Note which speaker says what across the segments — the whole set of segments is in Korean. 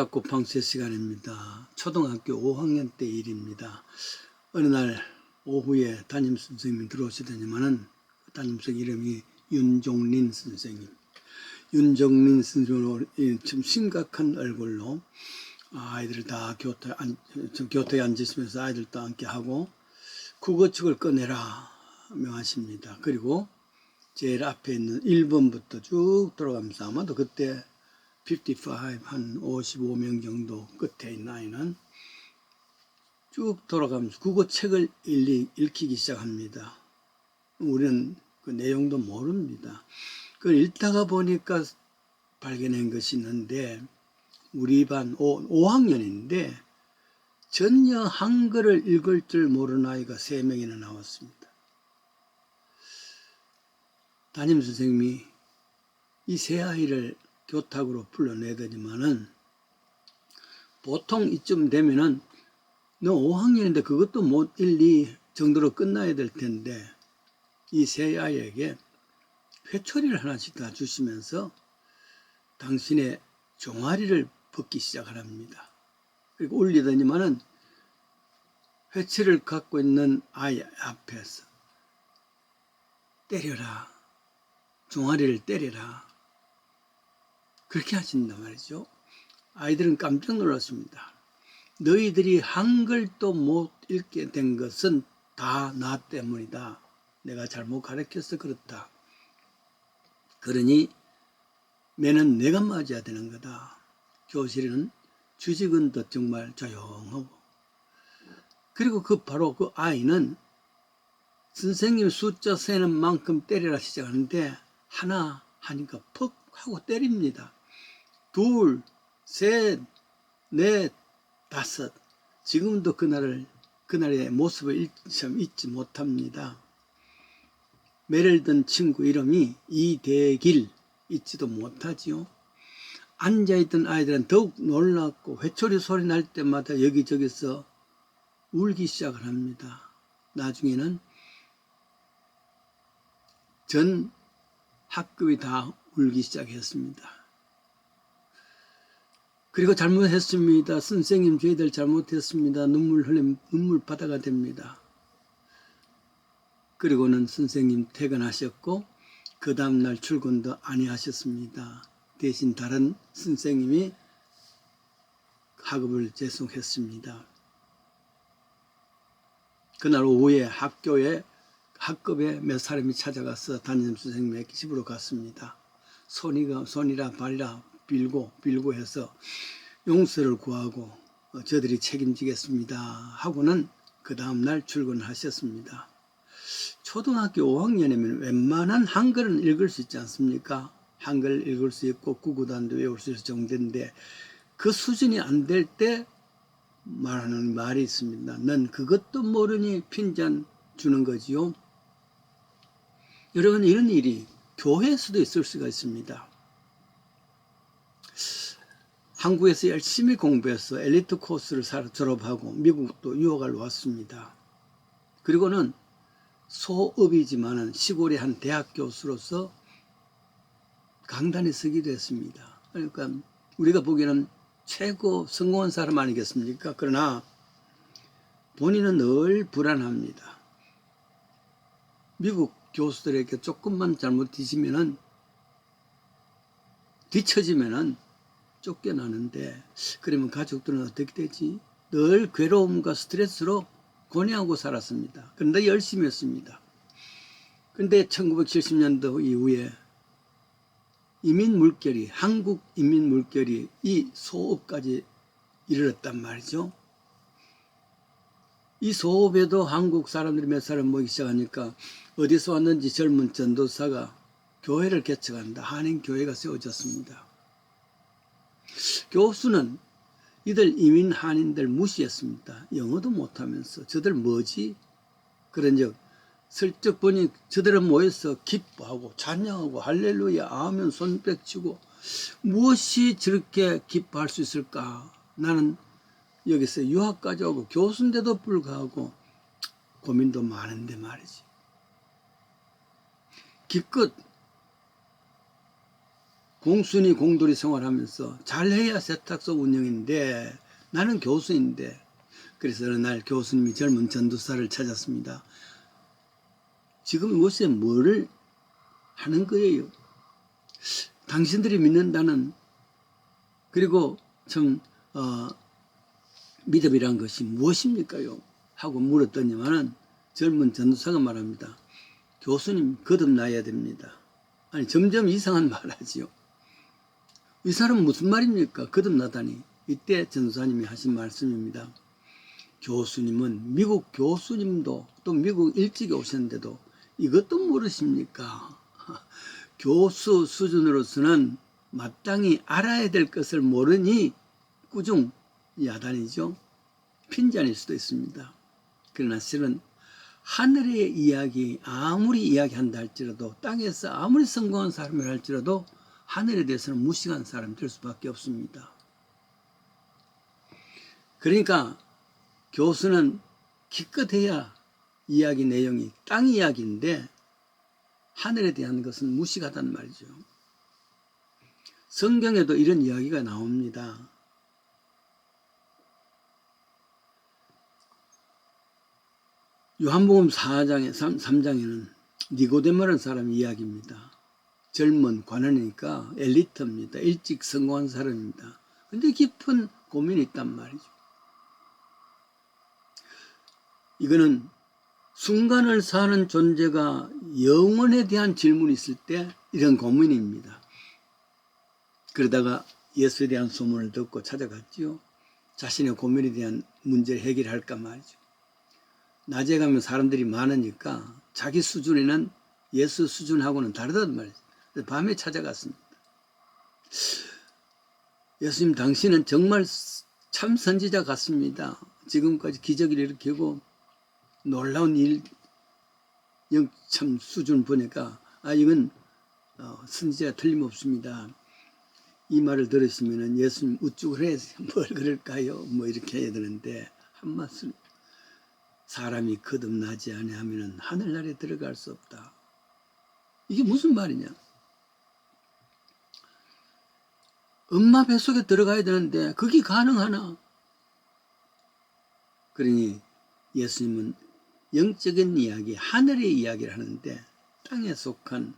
Speaker 1: 사고방수의 시간입니다. 초등학교 5학년 때 일입니다. 어느 날 오후에 담임 선생님이 들어오시더니만은 담임선 이름이 윤종린 선생님. 윤종린 선생님으로 좀 심각한 얼굴로 아이들을 다 교토에 앉으시면서 아이들도 함께 하고 국어책을 꺼내라 명하십니다. 그리고 제일 앞에 있는 1번부터 쭉 돌아가면서 아마도 그때 55, 한 55명 정도 끝에 있는 아이는 쭉 돌아가면서 국어책을 읽히기 시작합니다. 우리는 그 내용도 모릅니다. 그걸 읽다가 보니까 발견한 것이 있는데 우리 반 5학년인데 전혀 한글을 읽을 줄 모르는 아이가 3명이나 나왔습니다. 담임선생님이 이 세 아이를 교탁으로 불러내더니만은 보통 이쯤 되면은 너 5학년인데 그것도 못 읽니 정도로 끝나야 될 텐데 이 세 아이에게 회초리를 하나씩 다 주시면서 당신의 종아리를 벗기 시작합니다. 그리고 올리더니만은 회초리를 갖고 있는 아이 앞에서 때려라. 종아리를 때려라. 그렇게 하신단 말이죠. 아이들은 깜짝 놀랐습니다. 너희들이 한글도 못 읽게 된 것은 다 나 때문이다. 내가 잘못 가르쳐서 그렇다. 그러니 매는 내가 맞아야 되는 거다. 교실은 주직은 더 정말 조용하고 그리고 바로 그 아이는 선생님 숫자 세는 만큼 때리라 시작하는데 하나 하니까 퍽 하고 때립니다. 둘, 셋, 넷, 다섯. 지금도 그날의 모습을 참 잊지 못합니다. 매를 든 친구 이름이 이대길, 잊지도 못하지요. 앉아있던 아이들은 더욱 놀랐고 회초리 소리 날 때마다 여기저기서 울기 시작을 합니다. 나중에는 전 학급이 다 울기 시작했습니다. 그리고 잘못했습니다. 선생님 저희들 잘못했습니다. 눈물바다가 됩니다. 그리고는 선생님 퇴근하셨고 그 다음날 출근도 아니하셨습니다. 대신 다른 선생님이 학업을 제송했습니다. 그날 오후에 학급에 몇 사람이 찾아가서 담임 선생님의 집으로 갔습니다. 손이라 발이라 빌고 해서 용서를 구하고 저들이 책임지겠습니다 하고는 그 다음날 출근하셨습니다. 초등학교 5학년이면 웬만한 한글은 읽을 수 있지 않습니까? 한글 읽을 수 있고 구구단도 외울 수 있을 정도인데 그 수준이 안 될 때 말하는 말이 있습니다. 넌 그것도 모르니 핀잔 주는 거지요. 여러분 이런 일이 교회에서도 있을 수가 있습니다. 한국에서 열심히 공부해서 엘리트 코스를 졸업하고 미국도 유학을 왔습니다. 그리고는 소업이지만은 시골의 한 대학 교수로서 강단에 서기도 했습니다. 그러니까 우리가 보기에는 최고 성공한 사람 아니겠습니까? 그러나 본인은 늘 불안합니다. 미국 교수들에게 조금만 잘못 뒤처지면은 쫓겨나는데 그러면 가족들은 어떻게 되지? 늘 괴로움과 스트레스로 고뇌하고 살았습니다. 그런데 열심히 했습니다. 그런데 1970년도 이후에 한국 이민 물결이 이 소업까지 이르렀단 말이죠. 이 소업에도 한국 사람들이 몇 사람 모이기 시작하니까 어디서 왔는지 젊은 전도사가 교회를 개척한다. 한인교회가 세워졌습니다. 교수는 이들 이민 한인들 무시했습니다. 영어도 못하면서 저들 뭐지? 그런즉 슬쩍 보니 저들은 모여서 기뻐하고 찬양하고 할렐루야 아멘 손뼉치고 무엇이 저렇게 기뻐할 수 있을까? 나는 여기서 유학까지 오고 교수인데도 불구하고 고민도 많은데 말이지. 기껏 공순이 공돌이 생활하면서 잘해야 세탁소 운영인데 나는 교수인데, 그래서 어느 날 교수님이 젊은 전도사를 찾았습니다. 지금 요새 뭐를 하는 거예요? 당신들이 믿는다는, 그리고 참 믿음이란 것이 무엇입니까요? 하고 물었더니만은 젊은 전도사가 말합니다. 교수님 거듭나야 됩니다. 아니 점점 이상한 말 하지요. 이 사람은 무슨 말입니까? 거듭나다니. 이때 전도사님이 하신 말씀입니다. 교수님은 미국 교수님도 또 미국 일찍이 오셨는데도 이것도 모르십니까? 교수 수준으로서는 마땅히 알아야 될 것을 모르니 꾸중 야단이죠. 핀잔일 수도 있습니다. 그러나 실은 하늘의 이야기 아무리 이야기한다 할지라도, 땅에서 아무리 성공한 사람을 할지라도 하늘에 대해서는 무식한 사람이 될 수밖에 없습니다. 그러니까 교수는 기껏해야 이야기 내용이 땅 이야기인데 하늘에 대한 것은 무식하단 말이죠. 성경에도 이런 이야기가 나옵니다. 요한복음 3장에는 니고데모라는 사람 이야기입니다. 젊은 관원이니까 엘리트입니다. 일찍 성공한 사람입니다. 근데 깊은 고민이 있단 말이죠. 이거는 순간을 사는 존재가 영혼에 대한 질문이 있을 때 이런 고민입니다. 그러다가 예수에 대한 소문을 듣고 찾아갔지요. 자신의 고민에 대한 문제를 해결할까 말이죠. 낮에 가면 사람들이 많으니까 자기 수준에는 예수 수준하고는 다르단 말이죠. 밤에 찾아갔습니다. 예수님, 당신은 정말 참 선지자 같습니다. 지금까지 기적을 일으키고 놀라운 일, 참 수준 보니까 이건 선지자가 틀림없습니다. 이 말을 들으시면 예수님 우쭐 해, 뭘 그럴까요? 뭐 이렇게 해야 되는데 한 말씀, 사람이 거듭나지 아니하면 하늘나라에 들어갈 수 없다. 이게 무슨 말이냐? 엄마 뱃속에 들어가야 되는데 그게 가능하나? 그러니 예수님은 영적인 이야기, 하늘의 이야기를 하는데 땅에 속한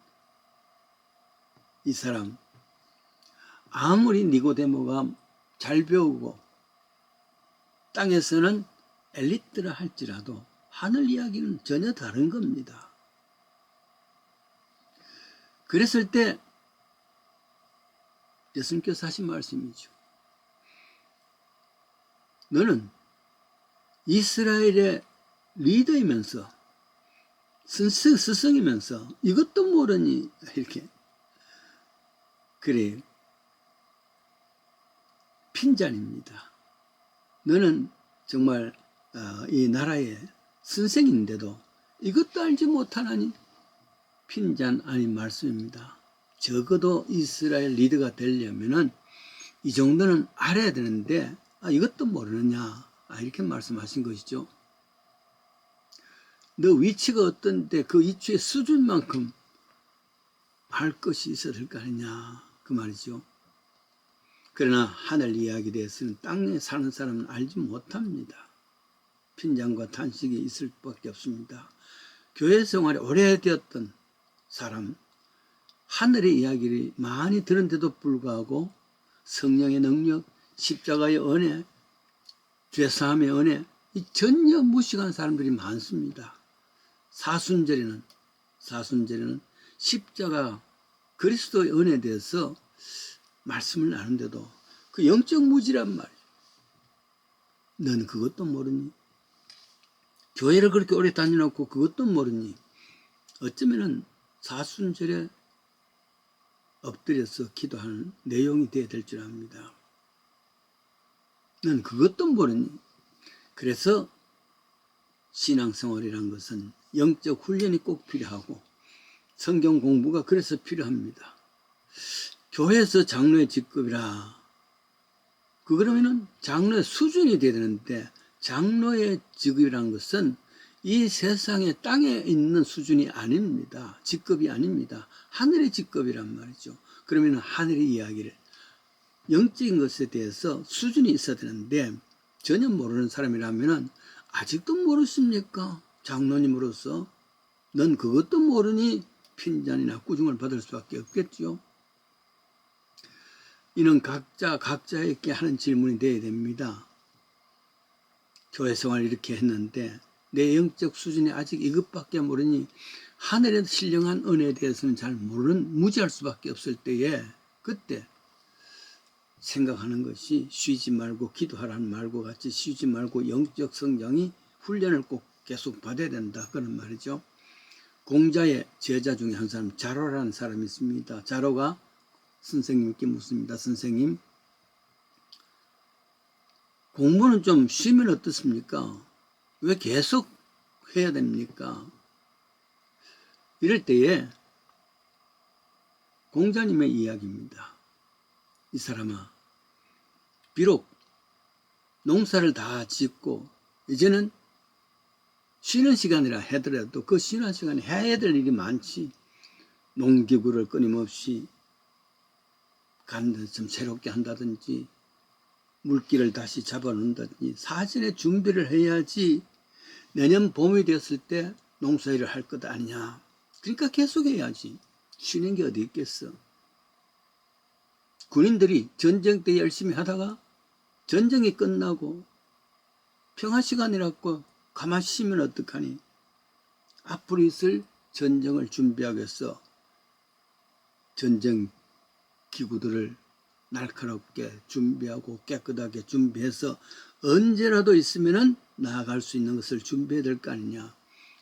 Speaker 1: 이 사람, 아무리 니고데모가 잘 배우고 땅에서는 엘리트라 할지라도 하늘 이야기는 전혀 다른 겁니다. 그랬을 때 예수님께서 하신 말씀이죠. 너는 이스라엘의 리더이면서 스승이면서 이것도 모르니? 이렇게. 그래, 핀잔입니다. 너는 정말 이 나라의 선생인데도 이것도 알지 못하나니? 핀잔 아닌 말씀입니다. 적어도 이스라엘 리더가 되려면은 이 정도는 알아야 되는데 이것도 모르느냐? 이렇게 말씀하신 것이죠. 너 위치가 어떤데 그 위치의 수준만큼 알 것이 있어야 될 거 아니냐, 그 말이죠. 그러나 하늘 이야기에 대해서는 땅에 사는 사람은 알지 못합니다. 핀잔과 탄식이 있을 수밖에 없습니다. 교회 생활이 오래되었던 사람, 하늘의 이야기를 많이 들은데도 불구하고 성령의 능력, 십자가의 은혜, 죄사함의 은혜, 이 전혀 무식한 사람들이 많습니다. 사순절에는 십자가 그리스도의 은혜에 대해서 말씀을 나누는데도 그 영적 무지란 말이에요. 너는 그것도 모르니? 교회를 그렇게 오래 다녀놓고 그것도 모르니? 어쩌면은 사순절에 엎드려서 기도하는 내용이 되어야 될 줄 압니다. 넌 그것도 모르니? 그래서 신앙생활이란 것은 영적 훈련이 꼭 필요하고 성경 공부가 그래서 필요합니다. 교회에서 장로의 직급이라, 그러면은 장로의 수준이 돼야 되는데 장로의 직급이라는 것은 이 세상에 땅에 있는 수준이 아닙니다. 직급이 아닙니다. 하늘의 직급이란 말이죠. 그러면 하늘의 이야기를, 영적인 것에 대해서 수준이 있어야 되는데 전혀 모르는 사람이라면 아직도 모르십니까? 장로님으로서 넌 그것도 모르니? 핀잔이나 꾸중을 받을 수밖에 없겠죠. 이는 각자에게 하는 질문이 되어야 됩니다. 교회 생활을 이렇게 했는데 내 영적 수준이 아직 이것밖에 모르니 하늘의 신령한 은혜에 대해서는 잘 모르는, 무지할 수밖에 없을 때에 그때 생각하는 것이 쉬지 말고 기도하라는 말과 같이 쉬지 말고 영적 성장이 훈련을 꼭 계속 받아야 된다, 그런 말이죠. 공자의 제자 중에 한 사람, 자로라는 사람이 있습니다. 자로가 선생님께 묻습니다. 선생님, 공부는 좀 쉬면 어떻습니까? 왜 계속 해야 됩니까? 이럴 때에 공자님의 이야기입니다. 이 사람아, 비록 농사를 다 짓고 이제는 쉬는 시간이라 하더라도 그 쉬는 시간에 해야 될 일이 많지. 농기구를 끊임없이 좀 새롭게 한다든지 물기를 다시 잡아놓는다든지 사전에 준비를 해야지 내년 봄이 되었을 때 농사일을 할 것 아니냐. 그러니까 계속 해야지. 쉬는 게 어디 있겠어. 군인들이 전쟁 때 열심히 하다가 전쟁이 끝나고 평화시간이라고 가만히 쉬면 어떡하니. 앞으로 있을 전쟁을 준비하기 위해서 전쟁 기구들을 날카롭게 준비하고 깨끗하게 준비해서 언제라도 있으면 나아갈 수 있는 것을 준비해야 될 거 아니냐.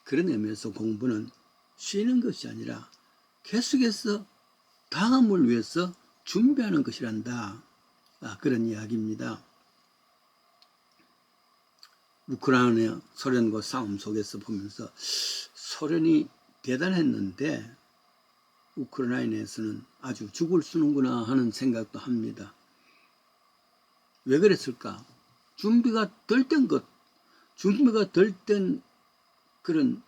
Speaker 1: 그런 의미에서 공부는 쉬는 것이 아니라 계속해서 다음을 위해서 준비하는 것이란다. 그런 이야기입니다. 우크라이나 소련과 싸움 속에서 보면서 소련이 대단했는데 우크라이나에서는 아주 죽을 쓰는구나 하는 생각도 합니다. 왜 그랬을까? 준비가 덜 된 그런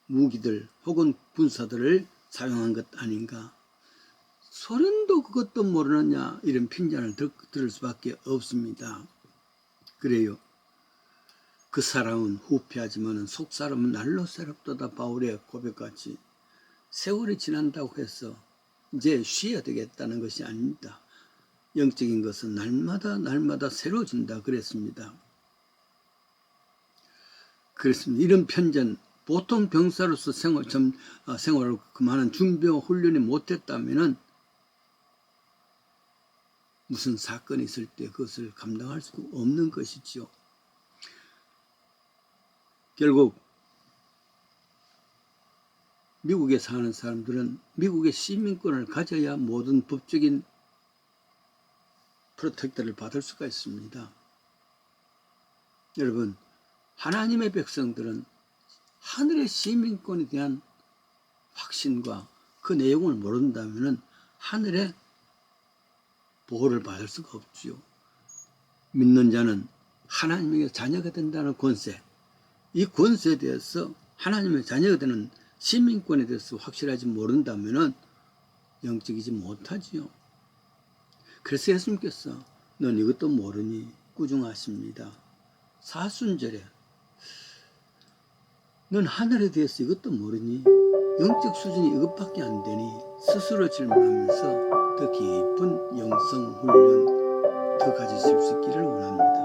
Speaker 1: 무기들 혹은 군사들을 사용한 것 아닌가. 소련도 그것도 모르느냐, 이런 핀잔을 들을 수밖에 없습니다. 그래요. 그 사람은 후피하지만 속사람은 날로 새롭도다, 바울의 고백같이 세월이 지난다고 해서 이제 쉬어야 되겠다는 것이 아닙니다. 영적인 것은 날마다 새로워진다 그랬습니다. 그렇습니다. 이런 편전, 보통 병사로서 생활을 그만한 준비와 훈련이 못했다면 무슨 사건이 있을 때 그것을 감당할 수 없는 것이지요. 결국 미국에 사는 사람들은 미국의 시민권을 가져야 모든 법적인 프로텍터를 받을 수가 있습니다. 여러분, 하나님의 백성들은 하늘의 시민권에 대한 확신과 그 내용을 모른다면 하늘의 보호를 받을 수가 없지요. 믿는 자는 하나님의 자녀가 된다는 권세, 이 권세에 대해서 하나님의 자녀가 되는 시민권에 대해서 확실하지 모른다면 영적이지 못하지요. 그래서 예수님께서 넌 이것도 모르니 꾸중하십니다. 사순절에 넌 하늘에 대해서 이것도 모르니, 영적 수준이 이것밖에 안 되니 스스로 질문하면서 더 깊은 영성 훈련 더 가지실 수 있기를 원합니다.